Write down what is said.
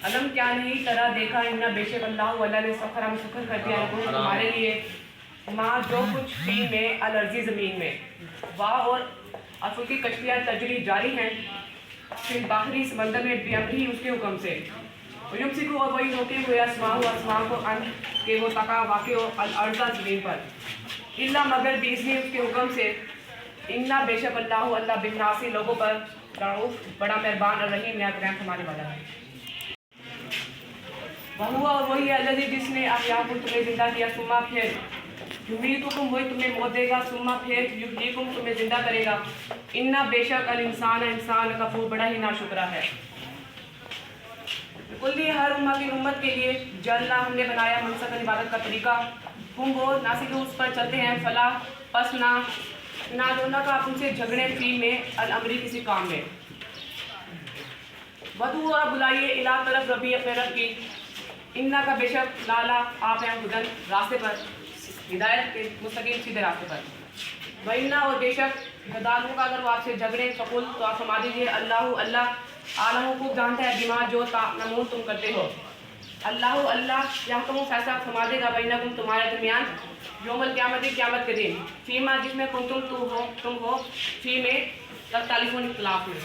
علم کیا نہیں ترا دیکھا اننا بے شک اللہ نے سخر ہم سخر کر دیا تمہارے لیے ماں جو کچھ فی میں الارضی زمین میں واہ اور اصل کی کشتیاں تجری جاری ہیں پھر باہری سمندر میں بیامری اس کے حکم سے یمسکو اور وہی روکے ہوئے آسمان کو ان کہ وہ تقع واقع ہو الارض زمین پر اللہ مگر بیزنی اس کے حکم سے اننا بے شک اللہ بالناسی لوگوں پر رعوف بڑا مہربان اور رحیم نہایت رحم فرمانے والا ہے۔ وہ اور وہی ہے اللہ جس نے احیاءکم تمہیں زندہ کیا ثم پھر یمیتکم وہی تمہیں موت دے گا ثم پھر یحییکم تمہیں زندہ کرے گا انا بے شک الانسان انسان کفور بڑا ہی ناشکرا ہے۔ کلی ہر امت کے لیے جلنا ہم نے بنایا منسک عبادت کا طریقہ ہم وہ ناسک اس پر چلتے ہیں فلا پس نہ دونوں کا ان سے جھگڑے فی میں الامری کسی کام میں ودو اور بلائیے الہ طرف ربی اپنے رب کی اننا کا بے شک لالا آپ ہیں ہدن راستے پر ہدایت کے مستقیم سیدھے راستے پر وَإِنَّا اور بے شک ہدایتوں کا اگر وہ آپ سے جھگڑے فقل تو آپ فرما دیجیے اللہ عالم خوب جانتا ہے بما جو تعملون تم کرتے ہو اللہ یحکم فیصلہ فرما دے گا بینکم تمہارے درمیان یوم القیامت قیامت کے دن فیما جس میں تم ہو فی میں تختلفون اختلاف میں